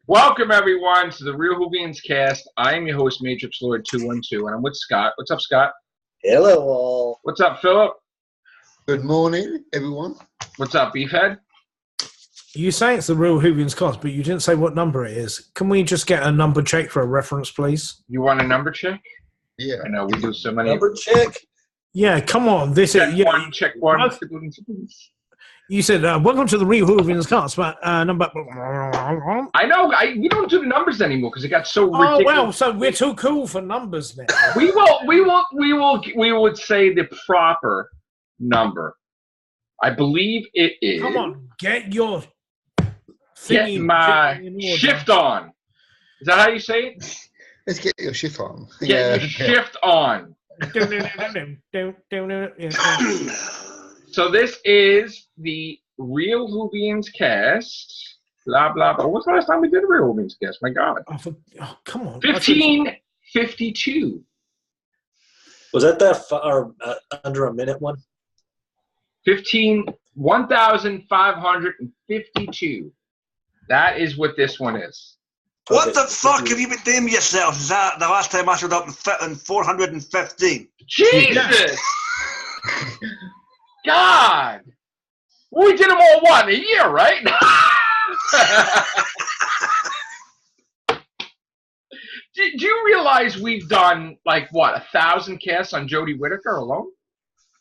Welcome, everyone, to the Real Whovians cast. I am your host, Matrix Lord 212, and I'm with Scott. What's up, Scott? Hello, all. What's up, Phillip? Good morning, everyone. What's up, Beefhead? You say it's the Real Whovians cast, but you didn't say what number it is. Can we just get a number check for a reference, please? You want a number check? Yeah. I know we do so many. Number check. Yeah, come on. This Check is yeah. one, check one. You said, welcome to the Real Whovians cast, but number. I know. We don't do the numbers anymore because it got so ridiculous. Oh well, so we're too cool for numbers now. We would say the proper number. I believe it is. Come on, get your Get my shift on. Is that how you say it? Let's get your shift on. Get your shift on. So this is the Real Whovians cast. Blah, blah, blah. What's the last time we did a Real Whovians cast? My God. Oh, come on. 1552. Was that under a minute one? 1,552. That is what this one is. What Okay. the fuck have you been doing yourself? Is that the last time I showed up in 415? Jesus! God! We did them all, what, in a year, right? Do you realize we've done, like, what, 1,000 casts on Jodie Whittaker alone?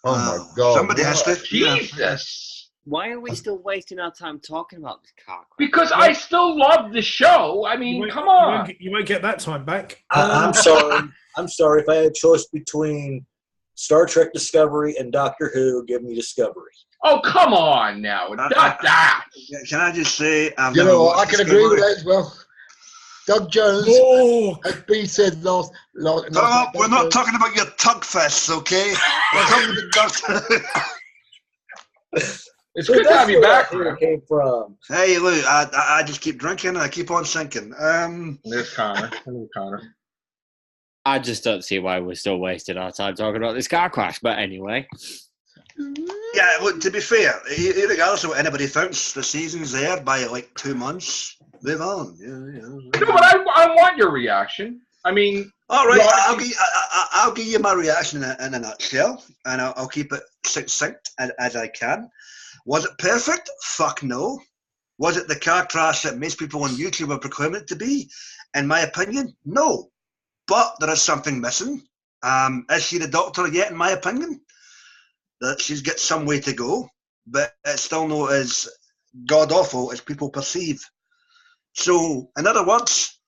Oh my God! Somebody has to. Jesus! Why are we still wasting our time talking about this car crash? Because I still love the show. I mean, come on. You won't get that time back. I'm sorry. I'm sorry. If I had a choice between Star Trek Discovery and Doctor Who, give me Discovery. Oh, come on now. Not that. Can I just say, I've You never know what? I watched can agree with Discovery. that as well. Doug Jones, Oh, as B said last. Phillip, we're not talking about your tug fests, okay? We're talking about It's good to have you back, Where man. it came from. Hey, look, I just keep drinking and I keep on sinking. There's Connor. Hello, Connor. I just don't see why we're still wasting our time talking about this car crash. But anyway, Yeah, look, to be fair, regardless of what anybody thinks, the season's there by like 2 months. Move on. Yeah. No, but I want your reaction. I mean, All right, Right. I'll give you my reaction in a nutshell, and I'll keep it succinct as I can. Was it perfect? Fuck no. Was it the car crash that most people on YouTube are proclaiming it to be? In my opinion, no. But there is something missing. Is she the doctor yet, in my opinion? That she's got some way to go, but it's still not as god-awful as people perceive. So, in other words,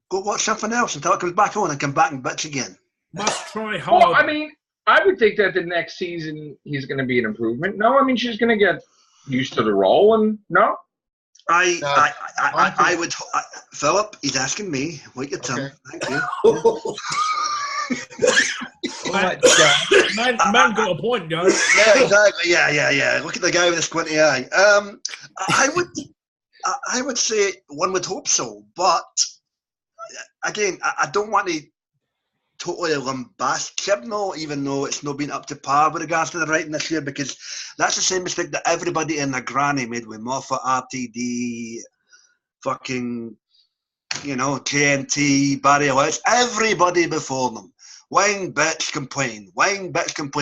go watch something else until it comes back on and come back and bitch again. must try hard. well, I mean, I would think that the next season he's going to be an improvement. No, I mean, she's going to get used to the role, and no? I think- would, Philip, he's asking me, what you tell me. Okay. Thank you. Man got a point, guys. Yeah, exactly. Yeah. Look at the guy with the squinty eye. I would say one would hope so, but again, I don't want to totally lambast Chibnall, even though it's not been up to par with regards to the writing this year, because that's the same mistake that everybody in their granny made with Moffat, RTD, fucking, JNT, Barry Ellis, everybody before them. Whine, bitch, complain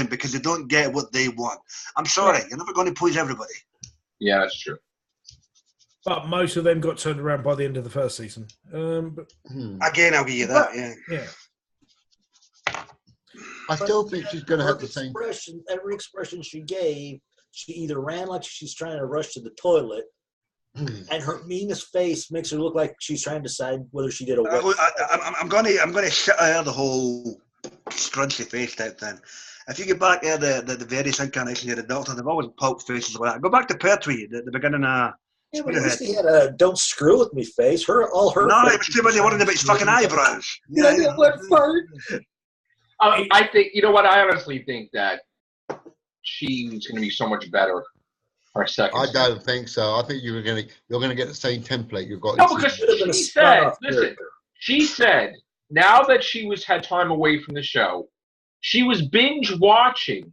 because they don't get what they want. I'm sorry, you're never going to please everybody. Yeah, that's true. But most of them got turned around by the end of the first season. But Again, I'll give you that, yeah. yeah. I still think she's going to have the same. Every expression she gave, she either ran like she's trying to rush to the toilet, and her meanest face makes her look like she's trying to decide whether she did a wet. I'm going to shit out the whole scrunchy face type thing. If you get back there, the various incarnations of the Doctor, they've always pulp faces like that. Go back to Pertwee, the beginning of. Yeah, but at least he had a "don't screw with me" face. All her. No, it was too busy worrying about his fucking eyebrows. I think, you know what, I honestly think that she's going to be so much better her second I season. don't think so. I think you're going to get the same template you've got. No, in because season- she said, now that she had time away from the show, she was binge watching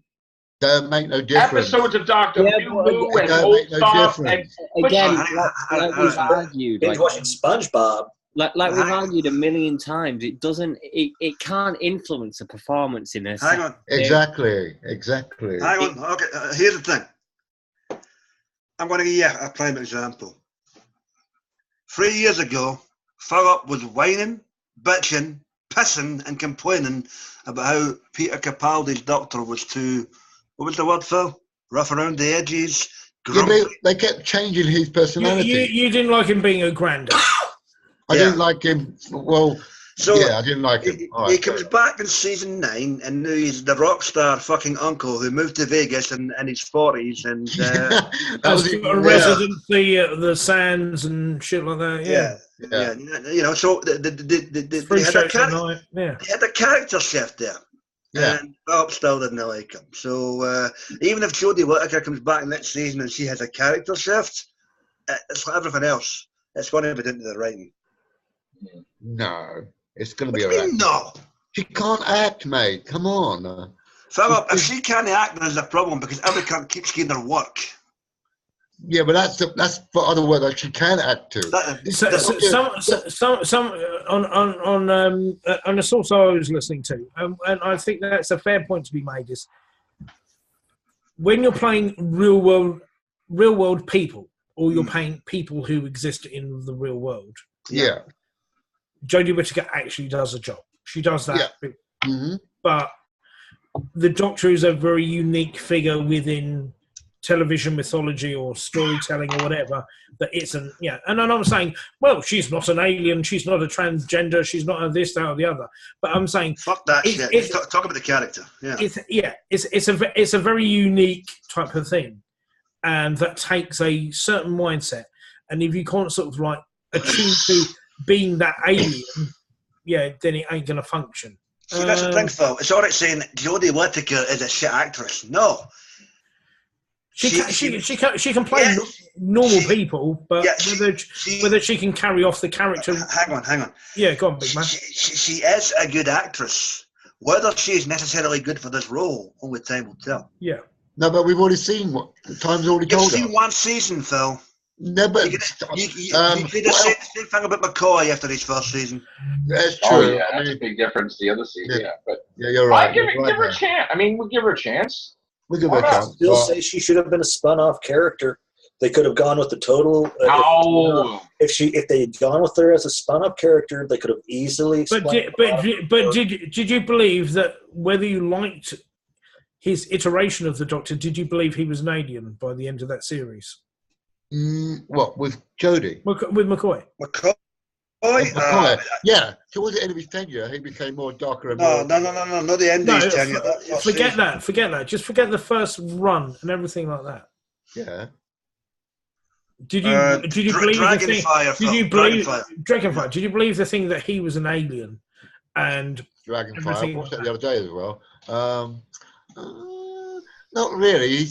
Don't make no difference. Episodes of Doctor Yeah, Who but and don't old make no stuff. And difference. Again, I- like we've I- argued, Binge watching SpongeBob. like we've argued a million times, it can't influence a performance in a Hang second. on. Exactly. Hang on. Okay, here's the thing. I'm going to give you a prime example. 3 years ago, Phillip was whining, bitching, pissing, and complaining about how Peter Capaldi's Doctor was too, what was the word, Phil? Rough around the edges. Yeah, Grumpy. but they kept changing his personality. You didn't like him being a granddad. I didn't like him. Well, So yeah, I didn't like him. All he right, comes back in season 9, and now he's the rock star fucking uncle who moved to Vegas in his 40s, and that Has was got even a worse. residency at the Sands and shit like that. Yeah. yeah, you know. So they Three had a shows a night. Yeah. they had a character shift there. Yeah. And Phillip still didn't like him. So even if Jodie Whittaker comes back next season and she has a character shift, it's like everything else. It's going to be into the writing. No, it's going to What be do you all right. mean, no? She can't act, mate. Come on. Phillip, if she can't act, there's a problem because every cunt keeps getting her work. Yeah, but that's for other work that she can act to. Some on a source I was listening to, and I think that's a fair point to be made, is when you're playing real world people, or you're playing people who exist in the real world. Yeah. Jodie Whittaker actually does a job. She does that, Mm-hmm. but the Doctor is a very unique figure within television mythology or storytelling or whatever. That it's and I'm saying, well, she's not an alien, she's not a transgender, she's not a this, that, or the other. But I'm saying, fuck that shit. Talk about the character. Yeah. It's a very unique type of thing, and that takes a certain mindset. And if you can't sort of like attune to being that alien, then it ain't gonna function. See, that's the thing, Phil. It's all right saying Jodie Whittaker is a shit actress. No. She can play normal people, but whether she can carry off the character. Hang on. Yeah, go on, big man. She is a good actress. Whether she is necessarily good for this role, only time will tell. Yeah. No, but we've already seen what the time's already You've told us. seen one season, Phil. No, but You could have said the same thing about McCoy after his first season. that's true. Oh yeah, that's a big difference. The other season, but you're right. give her a chance. I mean, we'll give her a chance. We'll give her a I chance. still say she should have been a spun-off character. They could have gone with the total. If they had gone with her as a spun-off character, they could have easily. But did you believe that whether you liked his iteration of the Doctor, did you believe he was an alien by the end of that series? What, with Jodie? With McCoy. McCoy? Yeah. Towards the end of his tenure, he became more darker and No, more... not the end of his tenure. Forget that. Just forget the first run and everything like that. Yeah. Did you believe Dragonfire? Dragonfire? Did you believe the thing that he was an alien and Dragonfire? I watched that the other day as well. Not really. He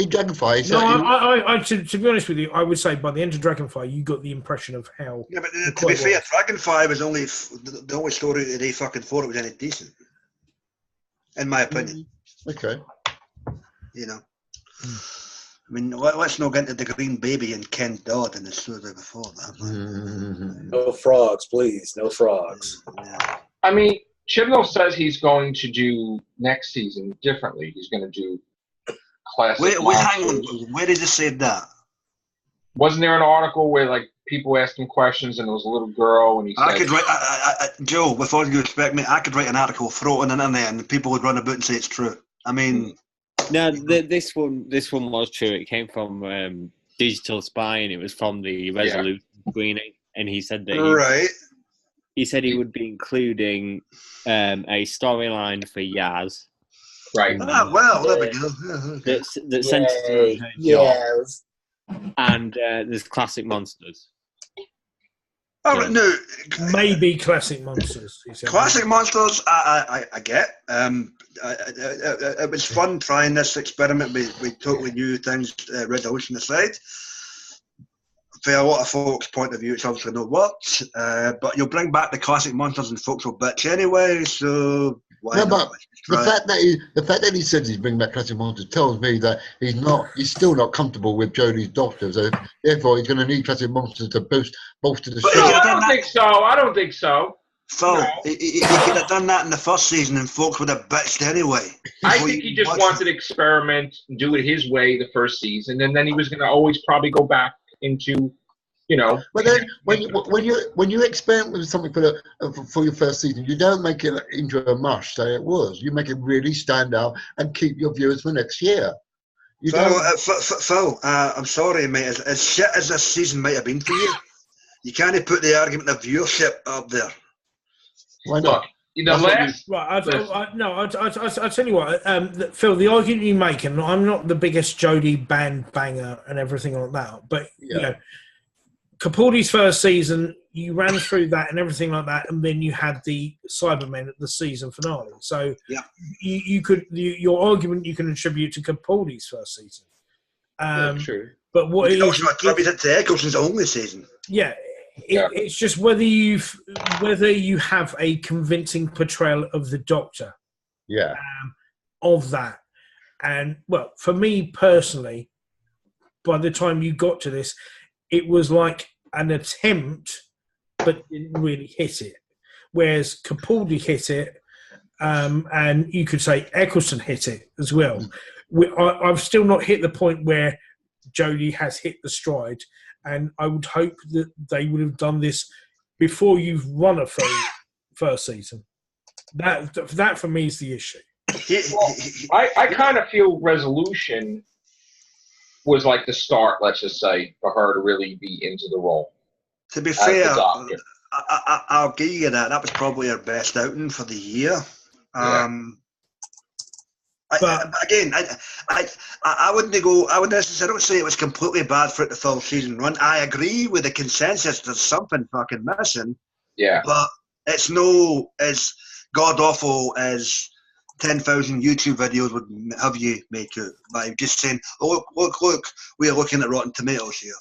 Dragonfire. No, to be honest with you, I would say by the end of Dragonfire, you got the impression of how. Yeah, but to be fair, Dragonfire was only the only story that they fucking thought it was any decent, in my opinion. Okay. You know, I mean, let's not get into the Green Baby and Ken Dodd in the story before that. No frogs, please. No frogs. Yeah. I mean, Chibnall says he's going to do next season differently. He's going to do classic. Wait, hang on. Where did you say that? Wasn't there an article where like people asked him questions and there was a little girl and he said, I could write, Joe, with all you respect me, I could write an article, throw it on the internet, and people would run about and say it's true. I mean, no, this one was true. It came from Digital Spy, and it was from the Resolution screening, and he said that he said he would be including a storyline for Yaz. Right. Well, there we go. That centers around her job. And there's classic monsters. Oh, yeah. No. Maybe classic monsters. Classic monsters, I get. It was fun trying this experiment with totally new things, resolution aside. for a lot of folks' point of view, it's obviously no worked. But you'll bring back the classic monsters, and folks will bitch anyway. So why not? But the fact that he said he's bringing back classic monsters tells me that he's still not comfortable with Jodie's doctor. So therefore, he's going to need classic monsters to bolster the show. No, I don't think so. I don't think so. Phil, No. he could have done that in the first season, and folks would have bitched anyway. I think he just wanted to experiment, do it his way the first season, and then he was going to always probably go back into, you know. But then when you experiment with something for your first season, you don't make it into a mush. Say it was. You make it really stand out and keep your viewers for next year. Phil, I'm sorry, mate. As shit as this season might have been for you, you can't put the argument of viewership up there. Why not? I'll tell you what, Phil, the argument you make, and I'm not the biggest Jodie banger and everything like that, but you know, Capaldi's first season, you ran through that and everything like that, and then you had the Cybermen at the season finale. So your argument you can attribute to Capaldi's first season. True. But what you can also attribute it to Eccleston's only season. Yeah. It's just whether you have a convincing portrayal of the Doctor, of that, and well, for me personally, by the time you got to this, it was like an attempt, but didn't really hit it. Whereas Capaldi hit it, and you could say Eccleston hit it as well. I've still not hit the point where Jodie has hit the stride. And I would hope that they would have done this before you've run a first season. That for me is the issue. Well, I kind of feel Resolution was like the start, let's just say, for her to really be into the role. To be fair, I'll give you that. That was probably her best outing for the year. But again, I wouldn't go. I wouldn't necessarily say it was completely bad for it the full season run. I agree with the consensus. There's something fucking missing. Yeah. But it's no as god awful as 10,000 YouTube videos would have you make it by just saying, "Oh, look, we're looking at Rotten Tomatoes here."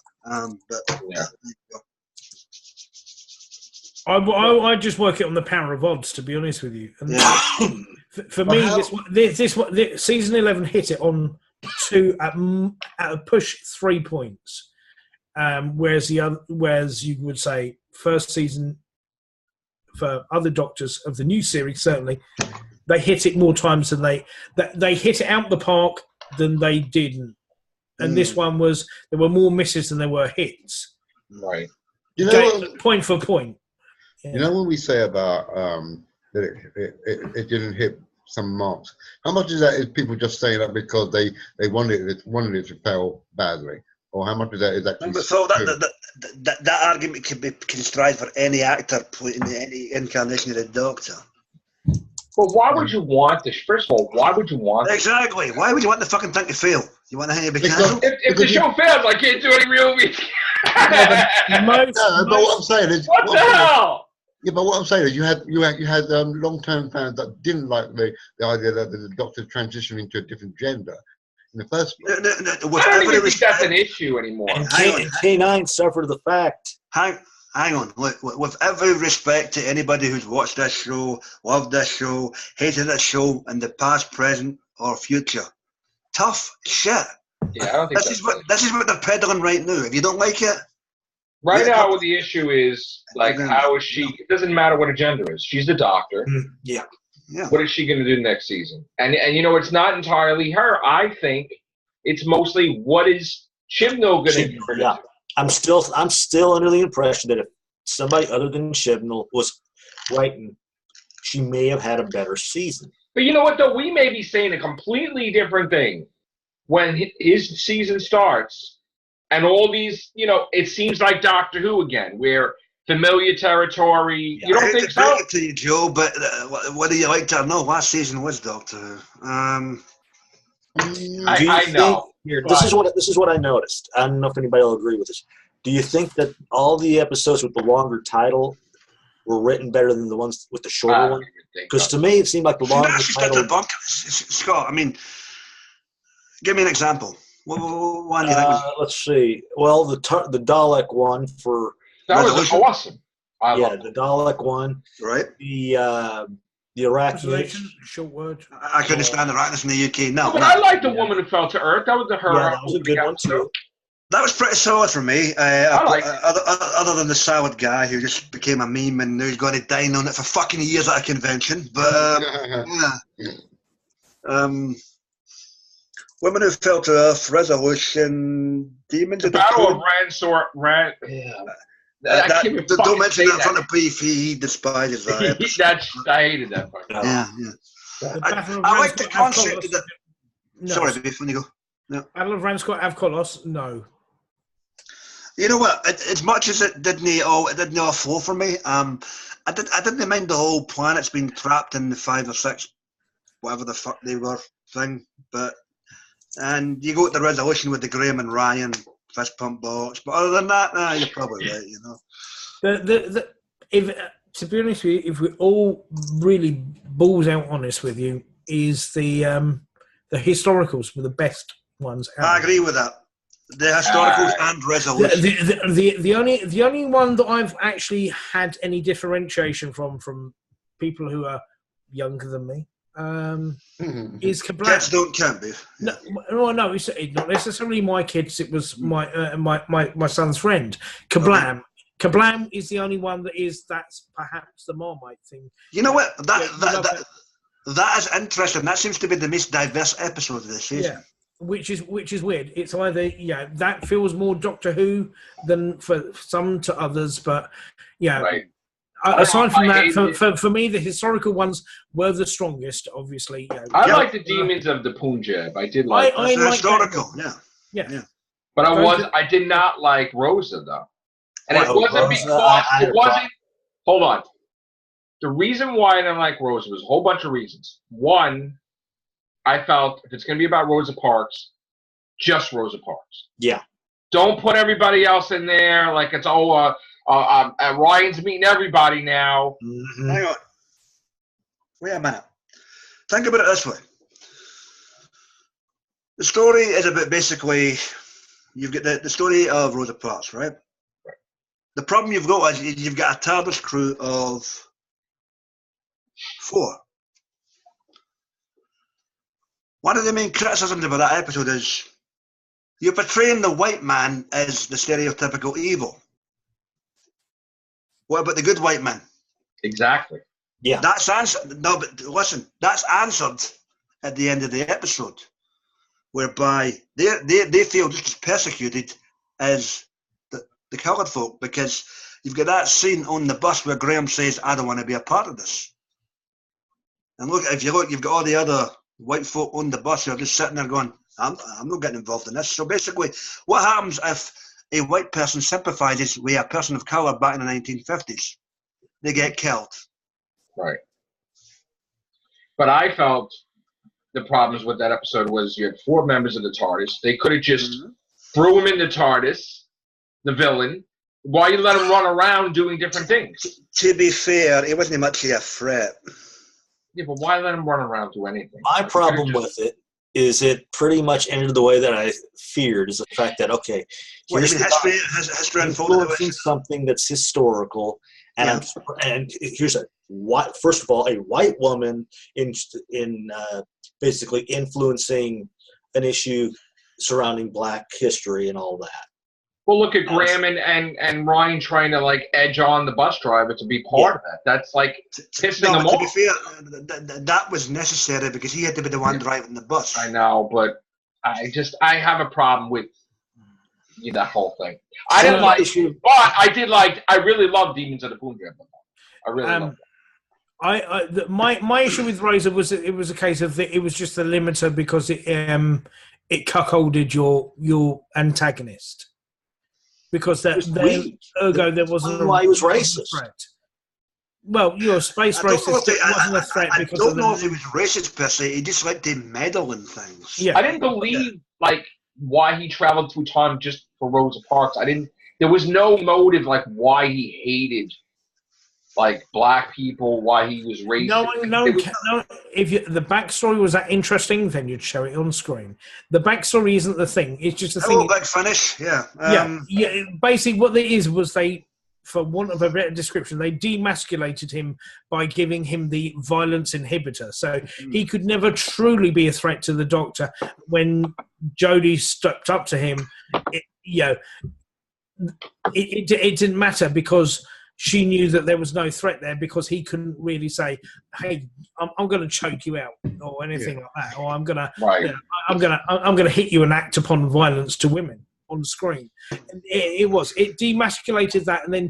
I just work it on the power of odds, to be honest with you. And for me, this season 11 hit it on at a push 3 points, whereas you would say first season for other Doctors of the new series, certainly they hit it more times than they hit it out the park than they didn't, and this one there were more misses than there were hits. Right. Point for point. You know when we say about that it didn't hit some marks, how much of that is people just saying that because they wanted it to fail badly, or how much of that is actually? So that argument can be construed for any actor playing any incarnation of the Doctor. Well, why would you want this? First of all, why would you want this? Exactly. Why would you want the fucking thing to fail? You want to hang it cancelled? If the show fails, I can't do any real music. But what I'm saying is, what the hell? Yeah, but what I'm saying is, you had long-term fans that didn't like the idea that the Doctor transitioned into a different gender in the first place. I don't even think that's an issue anymore. And K9 suffered the fact. Hang on. Look, with every respect to anybody who's watched this show, loved this show, hated this show in the past, present, or future, tough shit. Yeah, I don't think this is what they're peddling right now. If you don't like it. Right now, what the issue is, like, how is she? It doesn't matter what her gender is. She's the Doctor. Yeah. What is she going to do next season? And you know, it's not entirely her. I think it's mostly what is Chibnall going to do. Yeah. I'm still under the impression that if somebody other than Chibnall was writing, she may have had a better season. But you know what, though? We may be saying a completely different thing when his season starts. And all these, you know, it seems like Doctor Who again. We're familiar territory. You don't think so? I hate to break it to you, Joe, but whether you like it or not, last season was Doctor Who. I know. This is what I noticed. I don't know if anybody will agree with this. Do you think that all the episodes with the longer title were written better than the ones with the shorter one? Because to me, it seemed like the longer title. Scott, I mean, give me an example. What one do you think was? Let's see. Well, the Dalek one for That was awesome. the Dalek one. Right. The Arachnids. Short word. I couldn't stand the Arachnids in the UK. No, but I liked The Woman Who Fell to Earth. That was her. Yeah, that was a good one too. That was pretty solid for me. Other than the soured guy who just became a meme and who's going to dine on it for fucking years at a convention. But Women Who Fell to Earth, Resolution, Demons. The Battle of Ransor. Don't mention that in front of Beef. He despises that. I hated that part. Yeah. I like the concept of that. No. Sorry, Beef, when you go. No. Battle of Ramscott Avkolos, no. You know what? As much as it didn't all flow for me, I didn't mind the whole planet's being trapped in the 5 or 6, whatever the fuck they were thing. And you go to the Resolution with the Graham and Ryan fist pump box. But other than that, you're probably right. You know. To be honest with you, if we're all really balls out honest with you, is the historicals were the best ones. I agree with that. The historicals and Resolution. The only one that I've actually had any differentiation from people who are younger than me is Kablam. Kids don't count, Beef. No, it's not necessarily my kids. It was my son's friend. Kablam. Okay. Kablam is the only one that's perhaps the Marmite thing. You know what? That is interesting. That seems to be the most diverse episode of this season. Yeah. Which is weird. It's either that feels more Doctor Who than for some to others, but right. Aside from that, for me, the historical ones were the strongest. Obviously, I like the Demons of the Punjab. I did like. I like historical. Yeah. But I did not like Rosa though, and it wasn't because it wasn't. Hold on. The reason why I didn't like Rosa was a whole bunch of reasons. One, I felt if it's going to be about Rosa Parks, just Rosa Parks. Yeah. Don't put everybody else in there like it's Ryan's meeting everybody now. Mm-hmm. Hang on. Wait a minute. Think about it this way. The story is about basically you've got the story of Rosa Parks, right? The problem you've got is you've got a TARDIS crew of 4. One of the main criticisms about that episode is you're portraying the white man as the stereotypical evil. What about the good white man? Exactly. Yeah. That's answered. No, but listen, that's answered at the end of the episode, whereby they feel just as persecuted as the coloured folk, because you've got that scene on the bus where Graham says, "I don't want to be a part of this." And if you look, you've got all the other white folk on the bus who are just sitting there going, I'm not getting involved in this. So basically, what happens if a white person sympathises with a person of colour back in the 1950s? They get killed. Right. But I felt the problems with that episode was you had 4 members of the TARDIS. They could have just threw him in the TARDIS, the villain. Why you let him run around doing different things? To be fair, he wasn't much of a threat. Yeah, but why let him run around do anything? My problem with it is it pretty much ended the way that I feared, is the fact that, okay, here's history influencing something that's historical, and here's first of all, a white woman in basically influencing an issue surrounding Black history and all that. Well, look at Graham and Ryan trying to like edge on the bus driver to be part of that. That's like pissing them off. To be fair, that was necessary because he had to be the one driving the bus. I know, but I have a problem with that whole thing. I didn't like, but I really love Demons of the Punjab. I really love that. My issue with Rosa was it was a case of it was just a limiter because it cuckolded your antagonist. Because there wasn't why he was racist. Threat. Well, you're a space racist. It wasn't a threat because I don't know if he was racist per se. He just liked to meddle in things. Yeah, I didn't believe why he traveled through time just for Rosa Parks. There was no motive like why he hated like black people, why he was racist. No. If the backstory was that interesting, then you'd show it on screen. The backstory isn't the thing; it's just the thing. Back finish, yeah. Yeah. Basically, what it is was they, for want of a better description, they demasculated him by giving him the violence inhibitor, so he could never truly be a threat to the Doctor. When Jodie stepped up to him, it didn't matter because she knew that there was no threat there because he couldn't really say, "Hey, I'm going to choke you out" or anything like that, or I'm going to hit you and act upon violence to women on the screen. It demasculated that, and then